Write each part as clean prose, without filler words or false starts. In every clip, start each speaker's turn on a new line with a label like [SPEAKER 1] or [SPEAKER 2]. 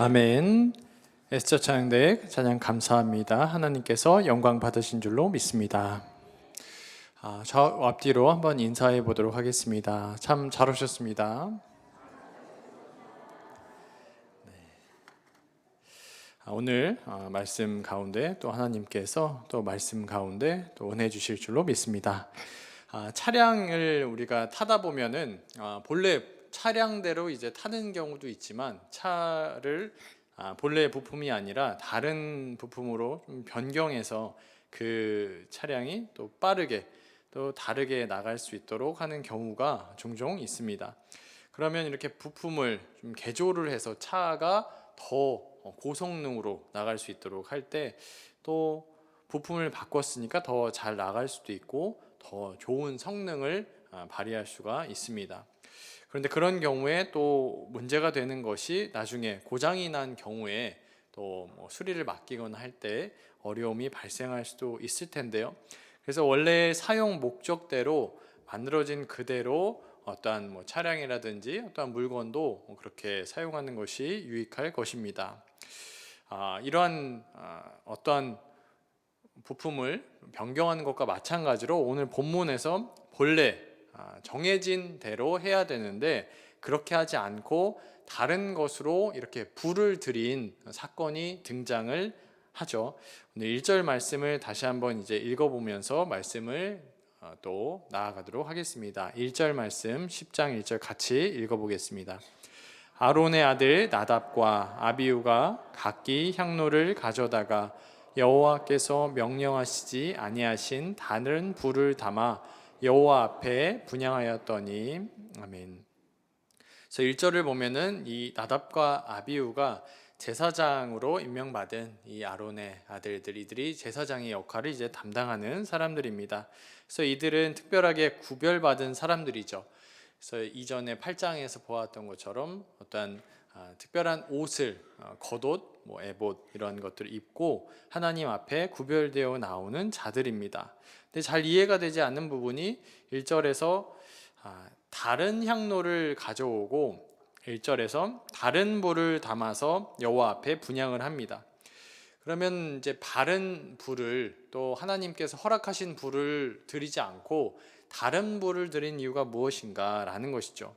[SPEAKER 1] 아멘. 에스더 찬양대 찬양 감사합니다. 하나님께서 영광 받으신 줄로 믿습니다. 저 앞뒤로 한번 인사해 보도록 하겠습니다. 참 잘 오셨습니다. 오늘 말씀 가운데 또 하나님께서 또 말씀 가운데 또 은혜 주실 줄로 믿습니다. 차량을 우리가 타다 보면은 본래 차량대로 이제 타는 경우도 있지만 차를 본래 부품이 아니라 다른 부품으로 좀 변경해서 그 차량이 또 빠르게 또 다르게 나갈 수 있도록 하는 경우가 종종 있습니다. 그러면 이렇게 부품을 좀 개조를 해서 차가 더 고성능으로 나갈 수 있도록 할 때 또 부품을 바꿨으니까 더 잘 나갈 수도 있고 더 좋은 성능을 발휘할 수가 있습니다. 그런데 그런 경우에 또 문제가 되는 것이 나중에 고장이 난 경우에 또 수리를 맡기거나 할 때 어려움이 발생할 수도 있을 텐데요. 그래서 원래 사용 목적대로 만들어진 그대로 어떠한 차량이라든지 어떠한 물건도 그렇게 사용하는 것이 유익할 것입니다. 이러한 어떠한 부품을 변경하는 것과 마찬가지로 오늘 본문에서 본래 정해진 대로 해야 되는데 그렇게 하지 않고 다른 것으로 이렇게 불을 들인 사건이 등장을 하죠. 오늘 1절 말씀을 다시 한번 이제 읽어보면서 말씀을 또 나아가도록 하겠습니다. 1절 말씀 10장 1절 같이 읽어보겠습니다. 아론의 아들 나답과 아비후가 각기 향로를 가져다가 여호와께서 명령하시지 아니하신 다른 불을 담아 여호와 앞에 분향하였더니 아멘. 그래서 1절을 보면은 이 나답과 아비후가 제사장으로 임명받은 이 아론의 아들들, 이들이 제사장의 역할을 이제 담당하는 사람들입니다. 그래서 이들은 특별하게 구별받은 사람들이죠. 그래서 이전에 8장에서 보았던 것처럼 어떠한 특별한 옷을 겉옷, 에봇 이런 것들을 입고 하나님 앞에 구별되어 나오는 자들입니다. 근데 잘 이해가 되지 않는 부분이 1절에서 다른 향로를 가져오고 1절에서 다른 불을 담아서 여호와 앞에 분향을 합니다. 그러면 이제 바른 불을 또 하나님께서 허락하신 불을 드리지 않고 다른 불을 드린 이유가 무엇인가라는 것이죠.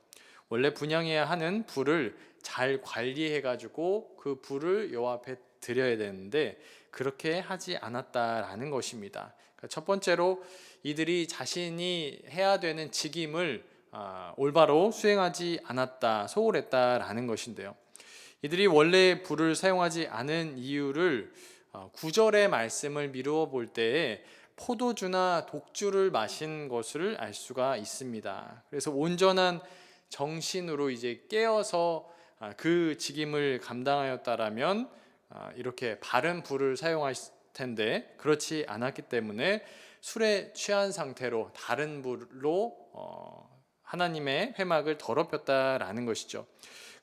[SPEAKER 1] 원래 분향해야 하는 불을 잘 관리해 가지고 그 불을 여호와 앞에 드려야 되는데 그렇게 하지 않았다라는 것입니다. 그러니까 첫 번째로 이들이 자신이 해야 되는 직임을 올바로 수행하지 않았다, 소홀했다라는 것인데요. 이들이 원래 불을 사용하지 않은 이유를 9절의 말씀을 미루어 볼 때에 포도주나 독주를 마신 것을 알 수가 있습니다. 그래서 온전한 정신으로 이제 깨어서 그 직임을 감당하였다라면 이렇게 바른 불을 사용할 텐데 그렇지 않았기 때문에 술에 취한 상태로 다른 불로 하나님의 회막을 더럽혔다라는 것이죠.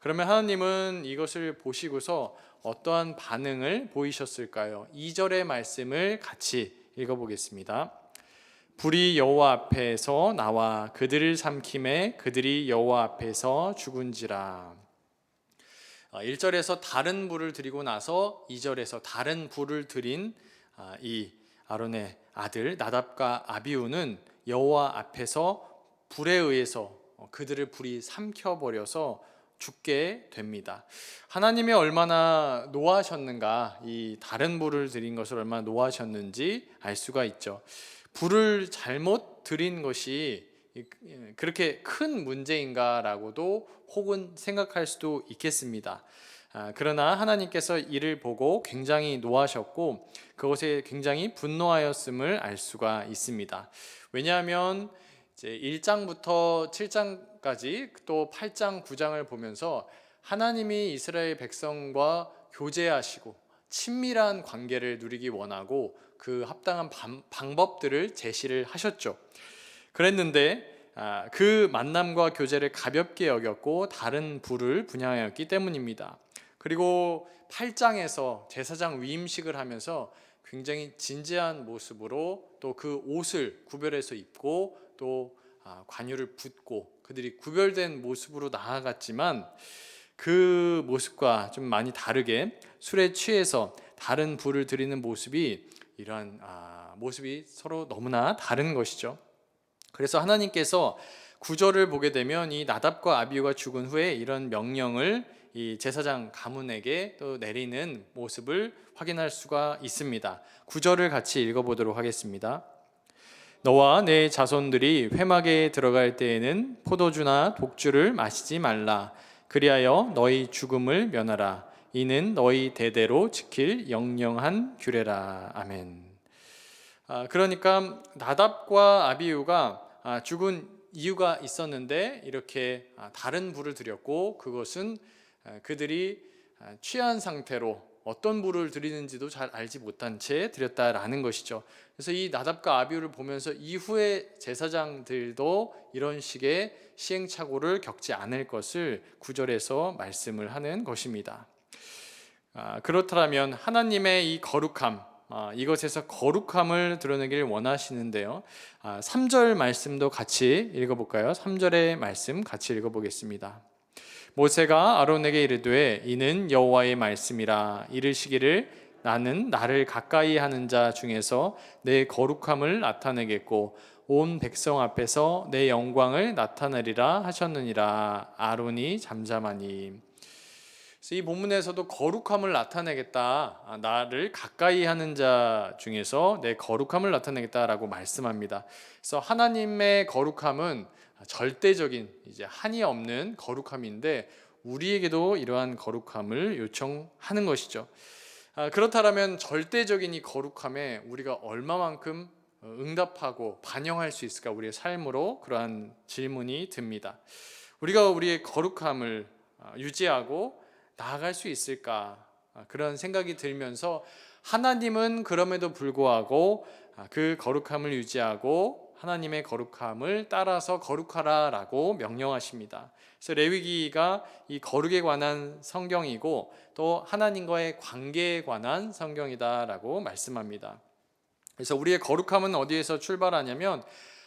[SPEAKER 1] 그러면 하나님은 이것을 보시고서 어떠한 반응을 보이셨을까요? 2절의 말씀을 같이 읽어보겠습니다. 불이 여호와 앞에서 나와 그들을 삼킴에 그들이 여호와 앞에서 죽은지라. 1절에서 다른 불을 드리고 나서 2절에서 다른 불을 드린 이 아론의 아들 나답과 아비후는 여호와 앞에서 불에 의해서 그들을 불이 삼켜버려서 죽게 됩니다. 하나님이 얼마나 노하셨는가, 이 다른 불을 드린 것을 얼마나 노하셨는지 알 수가 있죠. 불을 잘못 드린 것이 그렇게 큰 문제인가라고도 혹은 생각할 수도 있겠습니다. 그러나 하나님께서 이를 보고 굉장히 노하셨고 그것에 굉장히 분노하였음을 알 수가 있습니다. 왜냐하면 이제 1장부터 7장까지 또 8장, 9장을 보면서 하나님이 이스라엘 백성과 교제하시고 친밀한 관계를 누리기 원하고 그 합당한 방법들을 제시를 하셨죠. 그랬는데 그 만남과 교제를 가볍게 여겼고 다른 불을 분향하였기 때문입니다. 그리고 8장에서 제사장 위임식을 하면서 굉장히 진지한 모습으로 또 그 옷을 구별해서 입고 또 관유를 붓고 그들이 구별된 모습으로 나아갔지만 그 모습과 좀 많이 다르게 술에 취해서 다른 불을 드리는 모습이 이러한 모습이 서로 너무나 다른 것이죠. 그래서 하나님께서 구절을 보게 되면 이 나답과 아비후가 죽은 후에 이런 명령을 이 제사장 가문에게 또 내리는 모습을 확인할 수가 있습니다. 구절을 같이 읽어보도록 하겠습니다. 너와 내 자손들이 회막에 들어갈 때에는 포도주나 독주를 마시지 말라. 그리하여 너희 죽음을 면하라. 이는 너희 대대로 지킬 영영한 규례라. 아멘. 그러니까 나답과 아비후가 죽은 이유가 있었는데 이렇게 다른 불을 드렸고, 그것은 그들이 취한 상태로 어떤 불을 드리는지도 잘 알지 못한 채 드렸다라는 것이죠. 그래서 이 나답과 아비후를 보면서 이후의 제사장들도 이런 식의 시행착오를 겪지 않을 것을 구절에서 말씀을 하는 것입니다. 그렇다면 하나님의 이 거룩함, 이것에서 거룩함을 드러내길 원하시는데요. 3절 말씀도 같이 읽어볼까요? 3절의 말씀 같이 읽어보겠습니다. 모세가 아론에게 이르되 이는 여호와의 말씀이라. 이르시기를 나는 나를 가까이 하는 자 중에서 내 거룩함을 나타내겠고 온 백성 앞에서 내 영광을 나타내리라 하셨느니라. 아론이 잠잠하니. 그래서 이 본문에서도 거룩함을 나타내겠다, 나를 가까이 하는 자 중에서 내 거룩함을 나타내겠다라고 말씀합니다. 그래서 하나님의 거룩함은 절대적인, 이제 한이 없는 거룩함인데 우리에게도 이러한 거룩함을 요청하는 것이죠. 그렇다면 절대적인 이 거룩함에 우리가 얼마만큼 응답하고 반영할 수 있을까? 우리의 삶으로 그러한 질문이 듭니다. 우리가 우리의 거룩함을 유지하고 나아갈 수 있을까? 그런 생각이 들면서 하나님은 그럼에도 불구하고 그 거룩함을 유지하고 하나님의 거룩함을 따라서 거룩하라라고 명령하십니다. 그래서 레위기가 이 거룩에 관한 성경이고 또 하나님과의 관계에 관한 성경이다라고 말씀합니다. 그래서 우리의 거룩함은 어디에서 출발하냐면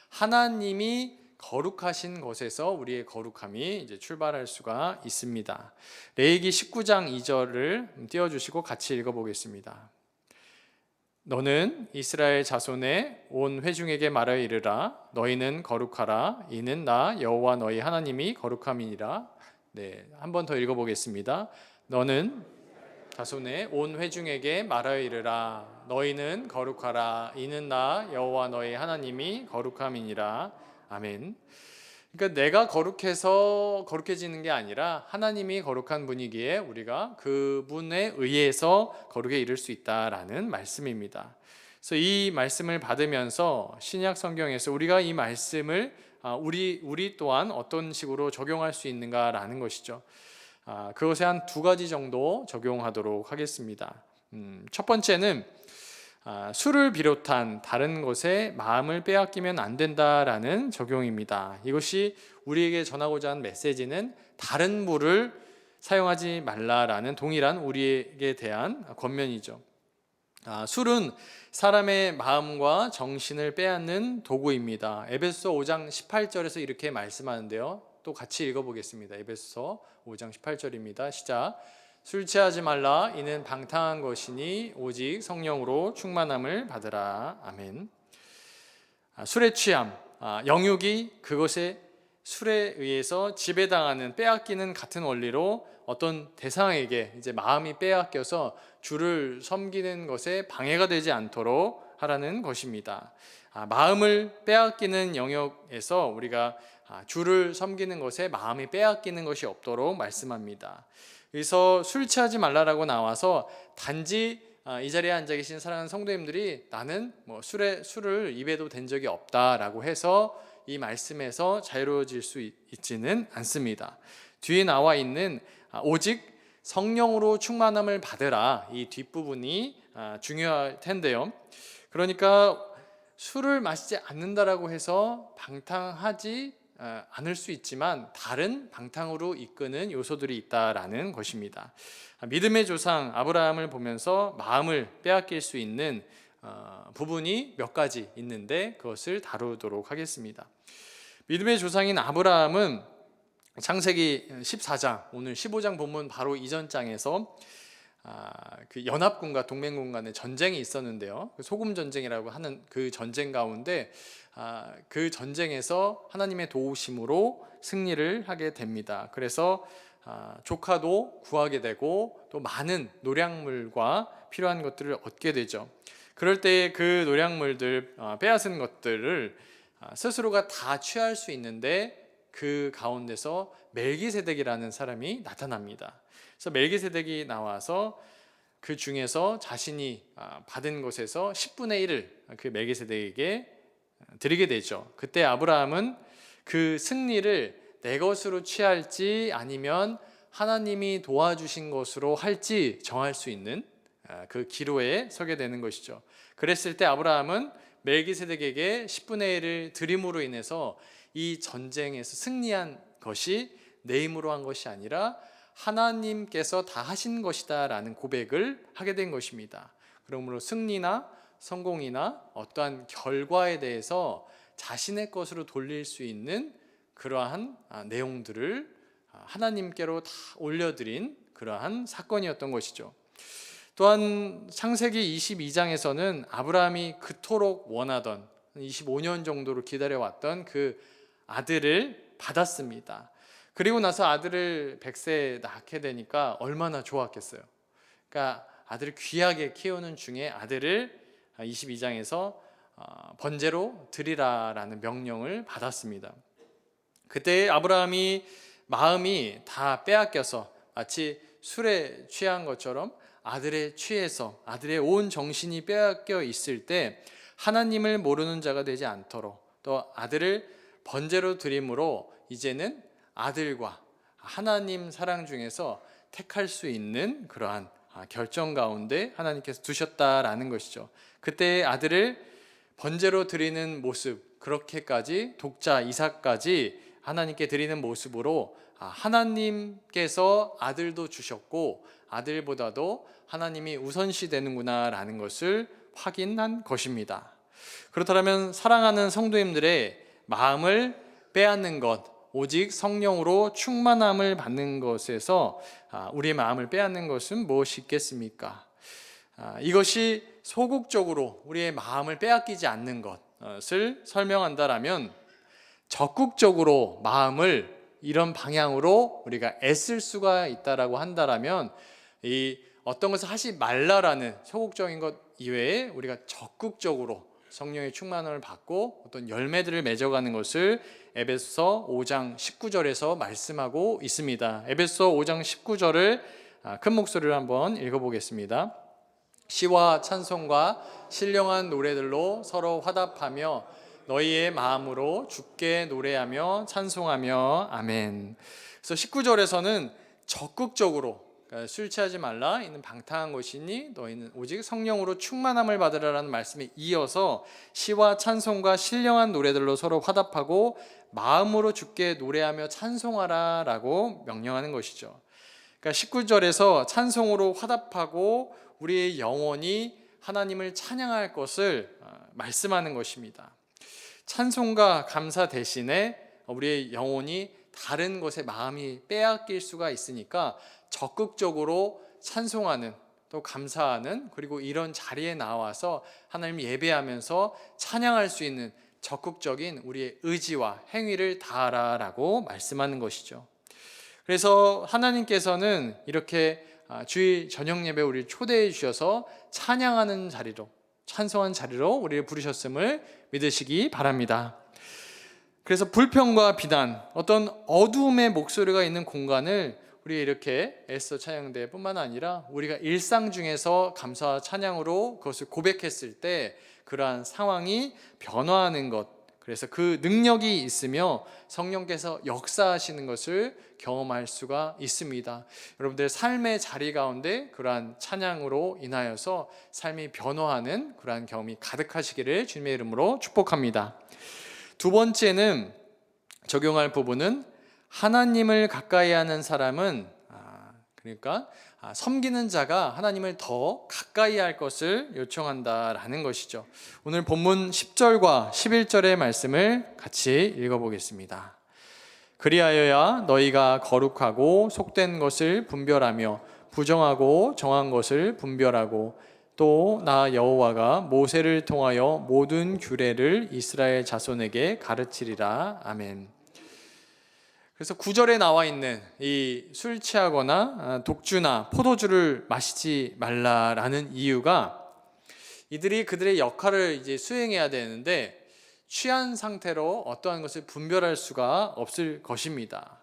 [SPEAKER 1] 하나님이 거룩하신 것에서 우리의 거룩함이 이제 출발할 수가 있습니다. 레위기 19장 2절을 띄워주시고 같이 읽어보겠습니다. 너는 이스라엘 자손의 온 회중에게 말하여 이르라. 너희는 거룩하라. 이는 나 여호와 너희 하나님이 거룩함이니라. 네, 한 번 더 읽어보겠습니다. 너는 자손의 온 회중에게 말하여 이르라. 너희는 거룩하라. 이는 나 여호와 너희 하나님이 거룩함이니라. 아멘. 그러니까 내가 거룩해서 거룩해지는 게 아니라 하나님이 거룩한 분이기에 우리가 그분에 의해서 거룩에 이를 수 있다라는 말씀입니다. 그래서 이 말씀을 받으면서 신약 성경에서 우리가 이 말씀을 우리 또한 어떤 식으로 적용할 수 있는가라는 것이죠. 그것에 한 2가지 정도 적용하도록 하겠습니다. 첫 번째는 술을 비롯한 다른 것에 마음을 빼앗기면 안 된다라는 적용입니다. 이것이 우리에게 전하고자 하는 메시지는 다른 물을 사용하지 말라라는 동일한 우리에게 대한 권면이죠. 술은 사람의 마음과 정신을 빼앗는 도구입니다. 에베소서 5장 18절에서 이렇게 말씀하는데요. 또 같이 읽어보겠습니다. 에베소서 5장 18절입니다. 시작. 술 취하지 말라. 이는 방탕한 것이니 오직 성령으로 충만함을 받으라. 아멘. 술의 취함, 영육이 그것에 술에 의해서 지배당하는, 빼앗기는 같은 원리로 어떤 대상에게 이제 마음이 빼앗겨서 주를 섬기는 것에 방해가 되지 않도록 하라는 것입니다. 마음을 빼앗기는 영역에서 우리가 주를 섬기는 것에 마음이 빼앗기는 것이 없도록 말씀합니다. 그래서 술 취하지 말라라고 나와서 단지 이 자리에 앉아 계신 사랑하는 성도님들이 나는 술을 입에도 댄 적이 없다라고 해서 이 말씀에서 자유로워질 수 있지는 않습니다. 뒤에 나와 있는 오직 성령으로 충만함을 받으라, 이 뒷부분이 중요할 텐데요. 그러니까 술을 마시지 않는다라고 해서 방탕하지 않을 수 있지만 다른 방탕으로 이끄는 요소들이 있다라는 것입니다. 믿음의 조상 아브라함을 보면서 마음을 빼앗길 수 있는 부분이 몇 가지 있는데 그것을 다루도록 하겠습니다. 믿음의 조상인 아브라함은 창세기 14장, 오늘 15장 본문 바로 이전 장에서 그 연합군과 동맹군 간의 전쟁이 있었는데요. 소금 전쟁이라고 하는 그 전쟁 가운데 그 전쟁에서 하나님의 도우심으로 승리를 하게 됩니다. 그래서 조카도 구하게 되고 또 많은 노량물과 필요한 것들을 얻게 되죠. 그럴 때 그 노량물들, 빼앗은 것들을 스스로가 다 취할 수 있는데 그 가운데서 멜기세덱이라는 사람이 나타납니다. 그래서 멜기세덱이 나와서 그 중에서 자신이 받은 것에서 10분의 1을 그 멜기세덱에게 드리게 되죠. 그때 아브라함은 그 승리를 내 것으로 취할지 아니면 하나님이 도와주신 것으로 할지 정할 수 있는 그 기로에 서게 되는 것이죠. 그랬을 때 아브라함은 멜기세덱에게 10분의 1을 드림으로 인해서 이 전쟁에서 승리한 것이 내 힘으로 한 것이 아니라 하나님께서 다 하신 것이다 라는 고백을 하게 된 것입니다. 그러므로 승리나 성공이나 어떠한 결과에 대해서 자신의 것으로 돌릴 수 있는 그러한 내용들을 하나님께로 다 올려드린 그러한 사건이었던 것이죠. 또한 창세기 22장에서는 아브라함이 그토록 원하던 25년 정도로 기다려왔던 그 아들을 받았습니다. 그리고 나서 아들을 100세에 낳게 되니까 얼마나 좋았겠어요. 그러니까 아들을 귀하게 키우는 중에 아들을 22장에서 번제로 드리라라는 명령을 받았습니다. 그때 아브라함이 마음이 다 빼앗겨서 마치 술에 취한 것처럼 아들에 취해서 아들의 온 정신이 빼앗겨 있을 때 하나님을 모르는 자가 되지 않도록 또 아들을 번제로 드림으로 이제는 아들과 하나님 사랑 중에서 택할 수 있는 그러한 결정 가운데 하나님께서 두셨다라는 것이죠. 그때 아들을 번제로 드리는 모습, 그렇게까지 독자 이삭까지 하나님께 드리는 모습으로 하나님께서 아들도 주셨고 아들보다도 하나님이 우선시 되는구나라는 것을 확인한 것입니다. 그렇다면 사랑하는 성도님들의 마음을 빼앗는 것, 오직 성령으로 충만함을 받는 것에서 우리의 마음을 빼앗는 것은 무엇이 있겠습니까? 이것이 소극적으로 우리의 마음을 빼앗기지 않는 것을 설명한다라면 적극적으로 마음을 이런 방향으로 우리가 애쓸 수가 있다라고 한다라면 이 어떤 것을 하지 말라라는 소극적인 것 이외에 우리가 적극적으로 성령의 충만함을 받고 어떤 열매들을 맺어가는 것을 에베소서 5장 19절에서 말씀하고 있습니다. 에베소서 5장 19절을 큰 목소리로 한번 읽어보겠습니다. 시와 찬송과 신령한 노래들로 서로 화답하며 너희의 마음으로 주께 노래하며 찬송하며 아멘. 그래서 19절에서는 적극적으로 술 취하지 말라 이는 방탕한 것이니 너희는 오직 성령으로 충만함을 받으라라는 말씀에 이어서 시와 찬송과 신령한 노래들로 서로 화답하고 마음으로 주께 노래하며 찬송하라 라고 명령하는 것이죠. 그러니까 19절에서 찬송으로 화답하고 우리의 영혼이 하나님을 찬양할 것을 말씀하는 것입니다. 찬송과 감사 대신에 우리의 영혼이 다른 것에 마음이 빼앗길 수가 있으니까 적극적으로 찬송하는 또 감사하는 그리고 이런 자리에 나와서 하나님 예배하면서 찬양할 수 있는 적극적인 우리의 의지와 행위를 다하라라고 말씀하는 것이죠. 그래서 하나님께서는 이렇게 주일 저녁 예배 우리를 초대해 주셔서 찬양하는 자리로 찬송한 자리로 우리를 부르셨음을 믿으시기 바랍니다. 그래서 불평과 비난, 어떤 어두움의 목소리가 있는 공간을 우리 이렇게 애써 찬양대 뿐만 아니라 우리가 일상 중에서 감사와 찬양으로 그것을 고백했을 때 그러한 상황이 변화하는 것, 그래서 그 능력이 있으며 성령께서 역사하시는 것을 경험할 수가 있습니다. 여러분들 삶의 자리 가운데 그러한 찬양으로 인하여서 삶이 변화하는 그러한 경험이 가득하시기를 주님의 이름으로 축복합니다. 두 번째는 적용할 부분은 하나님을 가까이 하는 사람은 그러니까 섬기는 자가 하나님을 더 가까이 할 것을 요청한다라는 것이죠. 오늘 본문 10절과 11절의 말씀을 같이 읽어보겠습니다. 그리하여야 너희가 거룩하고 속된 것을 분별하며 부정하고 정한 것을 분별하고 또 나 여호와가 모세를 통하여 모든 규례를 이스라엘 자손에게 가르치리라. 아멘. 그래서 9절에 나와 있는 이 술 취하거나 독주나 포도주를 마시지 말라라는 이유가 이들이 그들의 역할을 이제 수행해야 되는데 취한 상태로 어떠한 것을 분별할 수가 없을 것입니다.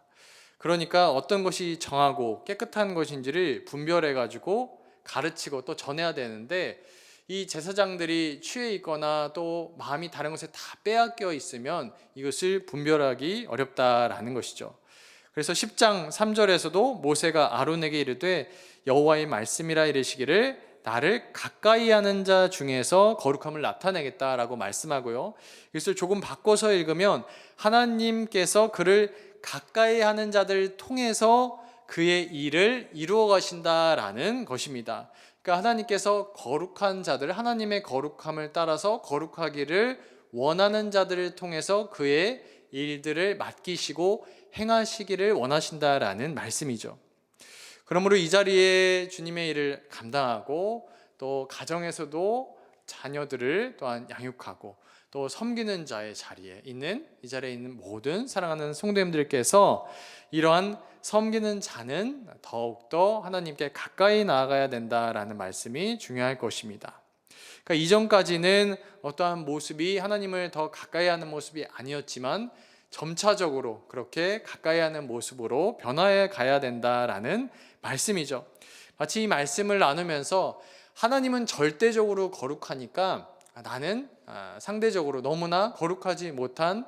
[SPEAKER 1] 그러니까 어떤 것이 정하고 깨끗한 것인지를 분별해 가지고 가르치고 또 전해야 되는데 이 제사장들이 취해 있거나 또 마음이 다른 것에 다 빼앗겨 있으면 이것을 분별하기 어렵다라는 것이죠. 그래서 10장 3절에서도 모세가 아론에게 이르되 여호와의 말씀이라 이르시기를 나를 가까이 하는 자 중에서 거룩함을 나타내겠다라고 말씀하고요. 이것을 조금 바꿔서 읽으면 하나님께서 그를 가까이 하는 자들 통해서 그의 일을 이루어 가신다라는 것입니다. 그러니까 하나님께서 거룩한 자들, 하나님의 거룩함을 따라서 거룩하기를 원하는 자들을 통해서 그의 일들을 맡기시고 행하시기를 원하신다라는 말씀이죠. 그러므로 이 자리에 주님의 일을 감당하고 또 가정에서도 자녀들을 또한 양육하고 또 섬기는 자의 자리에 있는 이 자리에 있는 모든 사랑하는 성도님들께서 이러한 섬기는 자는 더욱더 하나님께 가까이 나아가야 된다라는 말씀이 중요할 것입니다. 그러니까 이전까지는 어떠한 모습이 하나님을 더 가까이 하는 모습이 아니었지만 점차적으로 그렇게 가까이 하는 모습으로 변화해 가야 된다라는 말씀이죠. 마치 이 말씀을 나누면서 하나님은 절대적으로 거룩하니까 나는 상대적으로 너무나 거룩하지 못한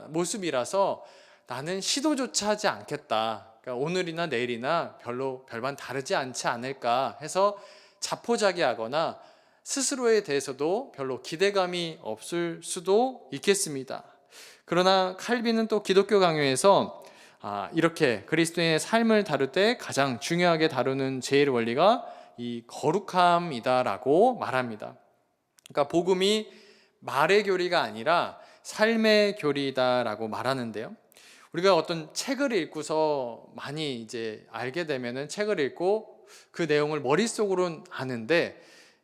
[SPEAKER 1] 모습이라서 나는 시도조차 하지 않겠다. 그러니까 오늘이나 내일이나 별반 다르지 않지 않을까 해서 자포자기하거나 스스로에 대해서도 별로 기대감이 없을 수도 있겠습니다. 그러나 칼빈은 또 기독교 강요에서 이렇게 그리스도인의 삶을 다룰 때 가장 중요하게 다루는 제일 원리가 이 거룩함이다라고 말합니다. 그러니까 복음이 말의 교리가 아니라 삶의 교리다라고 말하는데요. 우리가 어떤 책을 읽고서 많이 이제 알게 되면은 책을 읽고 그 내용을 머릿속으로는 아는데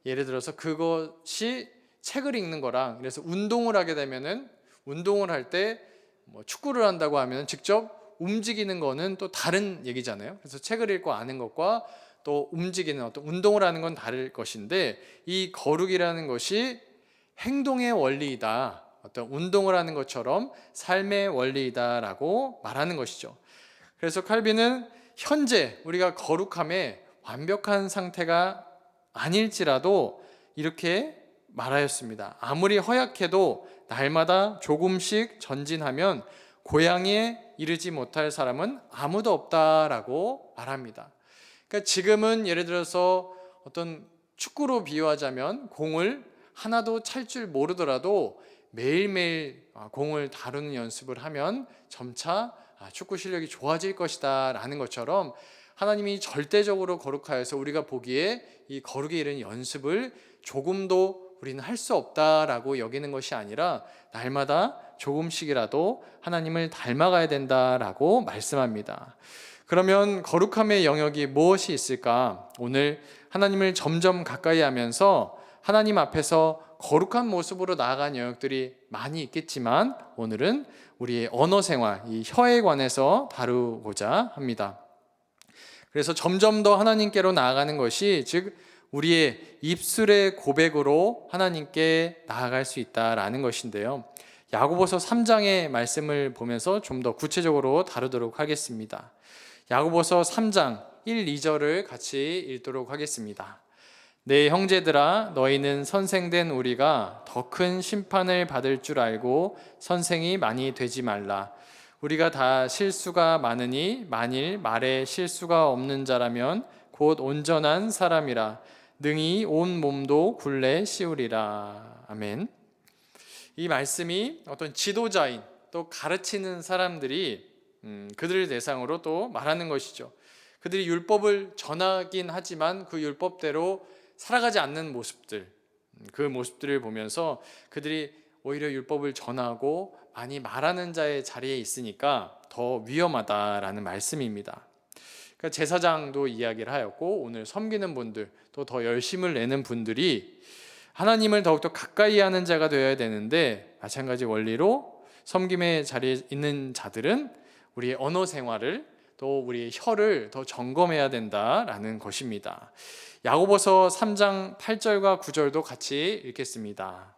[SPEAKER 1] 예를 들어서 그것이 책을 읽는 거랑 그래서 운동을 하게 되면은 운동을 할 때 뭐 축구를 한다고 하면 직접 움직이는 거는 또 다른 얘기잖아요. 그래서 책을 읽고 아는 것과 또 움직이는 어떤 운동을 하는 건 다를 것인데 이 거룩이라는 것이 행동의 원리이다. 어떤 운동을 하는 것처럼 삶의 원리이다라고 말하는 것이죠. 그래서 칼빈은 현재 우리가 거룩함에 완벽한 상태가 아닐지라도 이렇게 말하였습니다. 아무리 허약해도 날마다 조금씩 전진하면 고향에 이르지 못할 사람은 아무도 없다라고 말합니다. 그러니까 지금은 예를 들어서 어떤 축구로 비유하자면 공을 하나도 찰 줄 모르더라도 매일매일 공을 다루는 연습을 하면 점차 축구 실력이 좋아질 것이다 라는 것처럼 하나님이 절대적으로 거룩하여서 우리가 보기에 이 거룩에 이르는 연습을 조금도 우리는 할 수 없다라고 여기는 것이 아니라 날마다 조금씩이라도 하나님을 닮아가야 된다라고 말씀합니다. 그러면 거룩함의 영역이 무엇이 있을까? 오늘 하나님을 점점 가까이 하면서 하나님 앞에서 거룩한 모습으로 나아간 영역들이 많이 있겠지만 오늘은 우리의 언어 생활, 이 혀에 관해서 다루고자 합니다. 그래서 점점 더 하나님께로 나아가는 것이 즉 우리의 입술의 고백으로 하나님께 나아갈 수 있다라는 것인데요. 야고보서 3장의 말씀을 보면서 좀 더 구체적으로 다루도록 하겠습니다. 야고보서 3장 1, 2절을 같이 읽도록 하겠습니다. 내 형제들아 너희는 선생된 우리가 더 큰 심판을 받을 줄 알고 선생이 많이 되지 말라. 우리가 다 실수가 많으니 만일 말에 실수가 없는 자라면 곧 온전한 사람이라 능히 온 몸도 굴레 씌우리라. 아멘. 이 말씀이 어떤 지도자인 또 가르치는 사람들이 그들을 대상으로 또 말하는 것이죠. 그들이 율법을 전하긴 하지만 그 율법대로 살아가지 않는 모습들, 그 모습들을 보면서 그들이 오히려 율법을 전하고 많이 말하는 자의 자리에 있으니까 더 위험하다라는 말씀입니다. 그러니까 제사장도 이야기를 하였고 오늘 섬기는 분들 또 더 열심을 내는 분들이 하나님을 더욱더 가까이 하는 자가 되어야 되는데 마찬가지 원리로 섬김의 자리에 있는 자들은 우리의 언어 생활을 또 우리의 혀를 더 점검해야 된다라는 것입니다. 야고보서 3장 8절과 9절도 같이 읽겠습니다.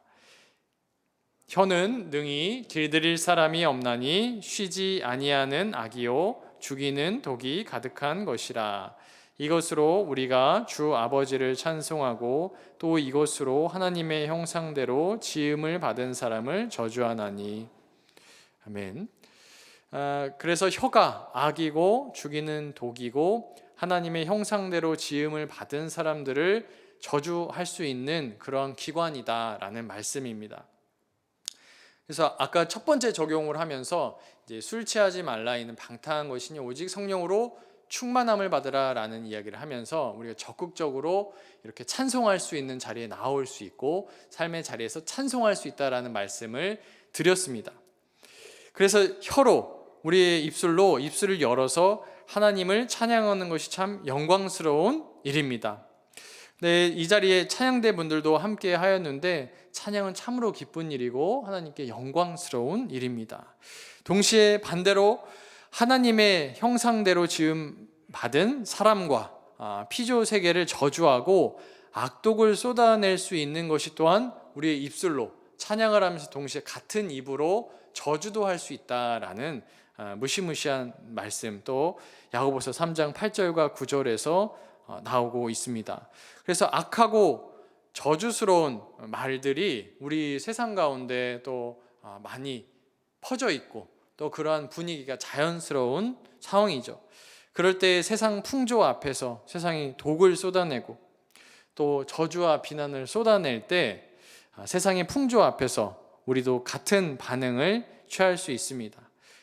[SPEAKER 1] 혀는 능히 길들일 사람이 없나니 쉬지 아니하는 악이요 죽이는 독이 가득한 것이라. 이것으로 우리가 주 아버지를 찬송하고 또 이것으로 하나님의 형상대로 지음을 받은 사람을 저주하나니. 아멘. 그래서 혀가 악이고 죽이는 독이고 하나님의 형상대로 지음을 받은 사람들을 저주할 수 있는 그런 기관이다라는 말씀입니다. 그래서 아까 첫 번째 적용을 하면서 이제 술 취하지 말라 이는 방탕한 것이니 오직 성령으로 충만함을 받으라라는 이야기를 하면서 우리가 적극적으로 이렇게 찬송할 수 있는 자리에 나올 수 있고 삶의 자리에서 찬송할 수 있다라는 말씀을 드렸습니다. 그래서 혀로 우리의 입술로 입술을 열어서 하나님을 찬양하는 것이 참 영광스러운 일입니다. 네, 이 자리에 찬양대 분들도 함께 하였는데 찬양은 참으로 기쁜 일이고 하나님께 영광스러운 일입니다. 동시에 반대로 하나님의 형상대로 지음 받은 사람과 피조 세계를 저주하고 악독을 쏟아낼 수 있는 것이 또한 우리의 입술로 찬양을 하면서 동시에 같은 입으로 저주도 할 수 있다라는 무시무시한 말씀 또 야고보서 3장 8절과 9절에서 나오고 있습니다. 그래서 악하고 저주스러운 말들이 우리 세상 가운데 또 많이 퍼져 있고 또 그러한 분위기가 자연스러운 상황이죠. 그럴 때 세상 풍조 앞에서 세상이 독을 쏟아내고 또 저주와 비난을 쏟아낼 때 세상의 풍조 앞에서 우리도 같은 반응을 취할 수 있습니다.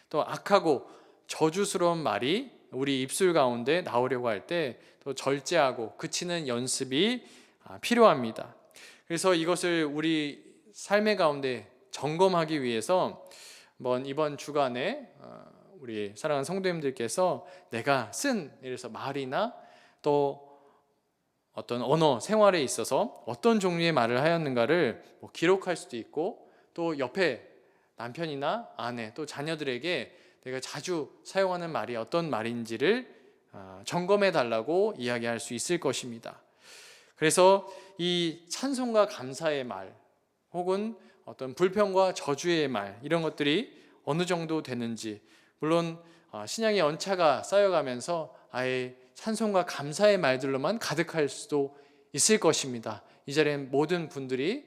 [SPEAKER 1] 또 악하고 저주스러운 말이 우리 입술 가운데 나오려고 할 때 또 절제하고 그치는 연습이 필요합니다. 그래서 이것을 우리 삶의 가운데 점검하기 위해서 이번 주간에 우리 사랑하는 성도님들께서 내가 쓴 이래서 말이나 또 어떤 언어 생활에 있어서 어떤 종류의 말을 하였는가를 기록할 수도 있고 또 옆에 남편이나 아내 또 자녀들에게 내가 자주 사용하는 말이 어떤 말인지를 점검해 달라고 이야기할 수 있을 것입니다. 그래서 이 찬송과 감사의 말 혹은 어떤 불평과 저주의 말 이런 것들이 어느 정도 되는지 물론 신앙의 연차가 쌓여가면서 아예 찬송과 감사의 말들로만 가득할 수도 있을 것입니다. 이 자리에 모든 분들이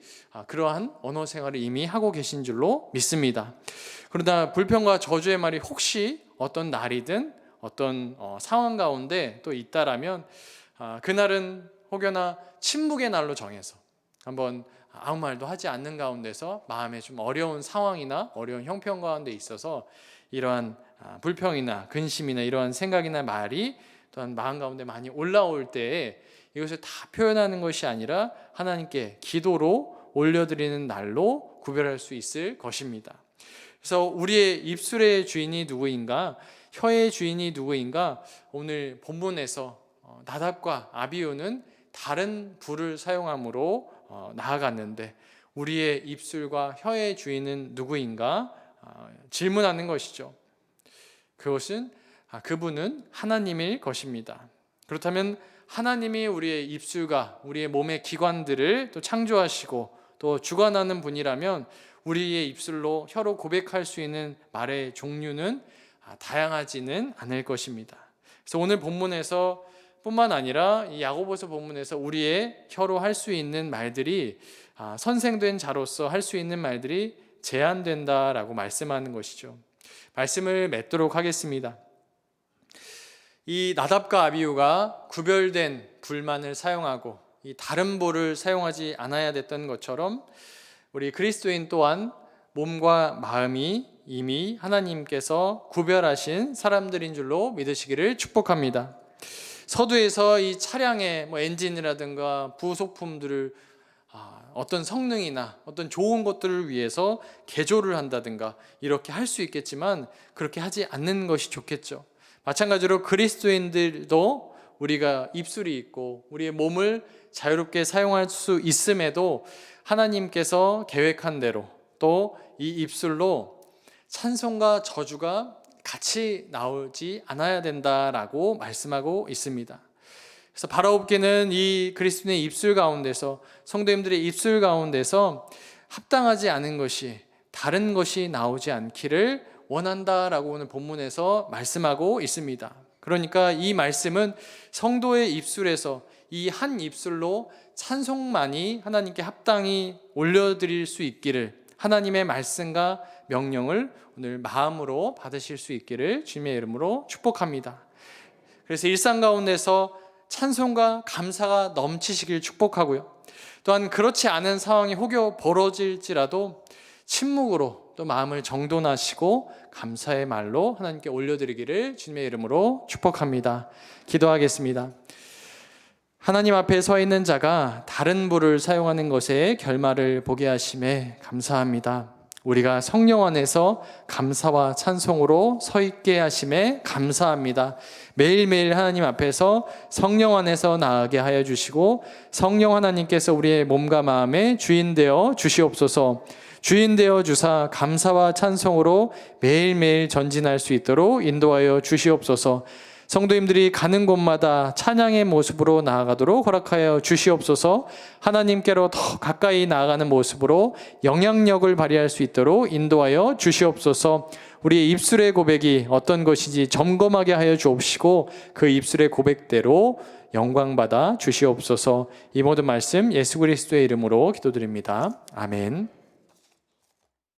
[SPEAKER 1] 그러한 언어 생활을 이미 하고 계신 줄로 믿습니다. 그러나 불평과 저주의 말이 혹시 어떤 날이든 어떤 상황 가운데 또 있다라면 그날은 혹여나 침묵의 날로 정해서 한번 아무 말도 하지 않는 가운데서 마음에 좀 어려운 상황이나 어려운 형편 가운데 있어서 이러한 불평이나 근심이나 이러한 생각이나 말이 또한 마음 가운데 많이 올라올 때에 이것을 다 표현하는 것이 아니라 하나님께 기도로 올려드리는 날로 구별할 수 있을 것입니다. 그래서 우리의 입술의 주인이 누구인가, 혀의 주인이 누구인가, 오늘 본문에서 나답과 아비후는 다른 불을 사용함으로 나아갔는데 우리의 입술과 혀의 주인은 누구인가 질문하는 것이죠. 그분은 하나님일 것입니다. 그렇다면 하나님이 우리의 입술과 우리의 몸의 기관들을 또 창조하시고 또 주관하는 분이라면 우리의 입술로 혀로 고백할 수 있는 말의 종류는 다양하지는 않을 것입니다. 그래서 오늘 본문에서 뿐만 아니라 이 야고보서 본문에서 우리의 혀로 할 수 있는 말들이 선생된 자로서 할 수 있는 말들이 제한된다라고 말씀하는 것이죠. 말씀을 맺도록 하겠습니다. 이 나답과 아비후가 구별된 불만을 사용하고 이 다른 불을 사용하지 않아야 됐던 것처럼 우리 그리스도인 또한 몸과 마음이 이미 하나님께서 구별하신 사람들인 줄로 믿으시기를 축복합니다. 서두에서 이 차량의 엔진이라든가 부속품들을 어떤 성능이나 어떤 좋은 것들을 위해서 개조를 한다든가 이렇게 할 수 있겠지만 그렇게 하지 않는 것이 좋겠죠. 마찬가지로 그리스도인들도 우리가 입술이 있고 우리의 몸을 자유롭게 사용할 수 있음에도 하나님께서 계획한 대로 또 이 입술로 찬송과 저주가 같이 나오지 않아야 된다라고 말씀하고 있습니다. 그래서 바라옵기는 이 그리스도인의 입술 가운데서, 성도님들의 입술 가운데서 합당하지 않은 것이, 다른 것이 나오지 않기를 원한다라고 오늘 본문에서 말씀하고 있습니다. 그러니까 이 말씀은 성도의 입술에서 이 한 입술로 찬송만이 하나님께 합당히 올려드릴 수 있기를, 하나님의 말씀과 명령을 오늘 마음으로 받으실 수 있기를 주님의 이름으로 축복합니다. 그래서 일상 가운데서 찬송과 감사가 넘치시길 축복하고요. 또한 그렇지 않은 상황이 혹여 벌어질지라도 침묵으로 또 마음을 정돈하시고 감사의 말로 하나님께 올려드리기를 주님의 이름으로 축복합니다. 기도하겠습니다. 하나님 앞에 서 있는 자가 다른 부를 사용하는 것에 결말을 보게 하심에 감사합니다. 우리가 성령 안에서 감사와 찬송으로 서 있게 하심에 감사합니다. 매일매일 하나님 앞에서 성령 안에서 나아가게 하여 주시고 성령 하나님께서 우리의 몸과 마음의 주인 되어 주시옵소서. 주인 되어 주사 감사와 찬송으로 매일매일 전진할 수 있도록 인도하여 주시옵소서. 성도님들이 가는 곳마다 찬양의 모습으로 나아가도록 허락하여 주시옵소서. 하나님께로 더 가까이 나아가는 모습으로 영향력을 발휘할 수 있도록 인도하여 주시옵소서. 우리의 입술의 고백이 어떤 것인지 점검하게 하여 주옵시고 그 입술의 고백대로 영광받아 주시옵소서. 이 모든 말씀 예수 그리스도의 이름으로 기도드립니다. 아멘.